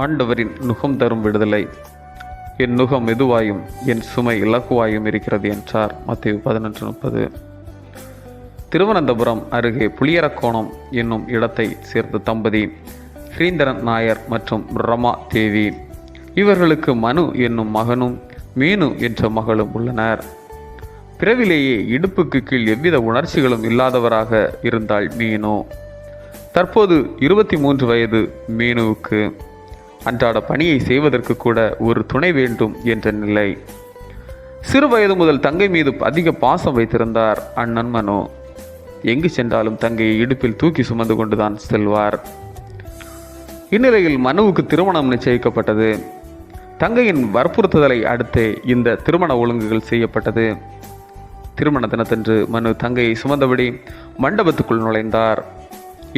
ஆண்டவரின் நுகம் தரும் விடுதலை. என் நுகம் மெதுவாயும் என் சுமை இலகுவாயும் இருக்கிறது என்றார். மத்தேயு 11:30. திருவனந்தபுரம் அருகே புளியரக்கோணம் என்னும் இடத்தை சேர்ந்த தம்பதி ஸ்ரீதரன் நாயர் மற்றும் ரமா தேவி. இவர்களுக்கு மனு என்னும் மகனும் மீனு என்ற மகளும் உள்ளனர். பிறவிலேயே இடுப்புக்கு கீழ் எவ்வித உணர்ச்சிகளும் இல்லாதவராக இருந்தாள் மீனு. தற்போது 23 வயது மீனுவுக்கு. அன்றாட பணியை செய்வதற்கு கூட ஒரு துணை வேண்டும் என்ற நிலை. சிறு வயது முதல் தங்கை மீது அதிக பாசம் வைத்திருந்தார் அண்ணன் மனு. எங்கு சென்றாலும் தங்கையை இடுப்பில் தூக்கி சுமந்து கொண்டுதான் செல்வார். இந்நிலையில் மனுவுக்கு திருமணம் நிச்சயிக்கப்பட்டது. தங்கையின் வற்புறுத்துதலை அடுத்து இந்த திருமண ஒழுங்குகள் செய்யப்பட்டது. திருமண தினத்தன்று மனு தங்கையை சுமந்தபடி மண்டபத்துக்குள் நுழைந்தார்.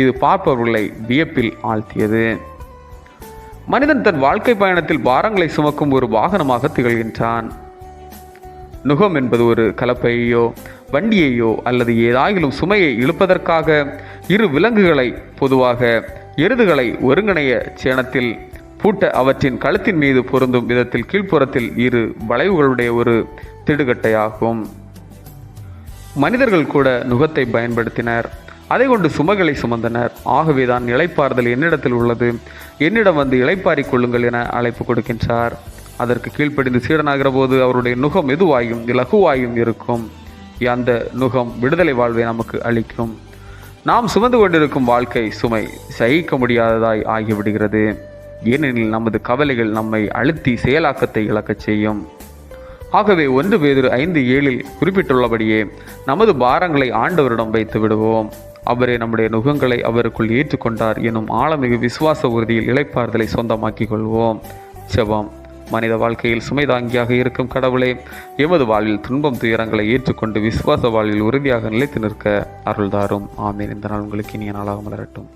இது பார்ப்பவர்களை வியப்பில் ஆழ்த்தியது. மனிதன் தன் வாழ்க்கை பயணத்தில் பாரங்களை சுமக்கும் ஒரு வாகனமாக திகழ்கின்றான். நுகம் என்பது ஒரு கலப்பையோ வண்டியையோ அல்லது ஏதாயிலும் சுமையை இழுப்பதற்காக இரு விலங்குகளை, பொதுவாக எருதுகளை ஒருங்கிணைய சேணத்தில் பூட்ட அவற்றின் கழுத்தின் மீது பொருந்தும் விதத்தில் கீழ்ப்புறத்தில் இரு வளைவுகளுடைய ஒரு திடுகட்டையாகும். மனிதர்கள் கூட நுகத்தை பயன்படுத்தினர். அதை கொண்டு சுமைகளை சுமந்தனர். ஆகவேதான் இளைப்பாறுதல் என்னிடத்தில் உள்ளது, என்னிடம் வந்து இளைப்பாறிக் கொள்ளுங்கள் என அழைப்பு கொடுக்கின்றார். அதற்கு கீழ்ப்படிந்து சீடனாகிற போது அவருடைய நுகம் மெதுவாயும் இலகுவாயும் இருக்கும். அந்த நுகம் விடுதலை வாழ்வை நமக்கு அளிக்கும். நாம் சுமந்து கொண்டிருக்கும் வாழ்க்கை சுமை சகிக்க முடியாததாய் ஆகிவிடுகிறது. ஏனெனில் நமது கவலைகள் நம்மை அழுத்தி செயலாக்கத்தை இழக்கச் செய்யும். ஆகவே 1 பேதுரு 5:7 குறிப்பிட்டுள்ளபடியே நமது பாரங்களை ஆண்டவரிடம் வைத்து விடுவோம். அவரே நம்முடைய நுகங்களை அவருக்குள் ஏற்றுக்கொண்டார் எனும் ஆழமிகு விசுவாச உறுதியில் இளைப்பாறுதலை சொந்தமாக்கிக் கொள்வோம். செபம். மனித வாழ்க்கையில் சுமைதாங்கியாக இருக்கும் கடவுளே, எமது வாழ்வில் துன்பம் துயரங்களை ஏற்றுக்கொண்டு விசுவாச வாழ்வில் உறுதியாக நிலைத்து நிற்க அருள்தாரும். ஆமீன். இந்த நாள் உங்களுக்கு இனிய நாளாக மலரட்டும்.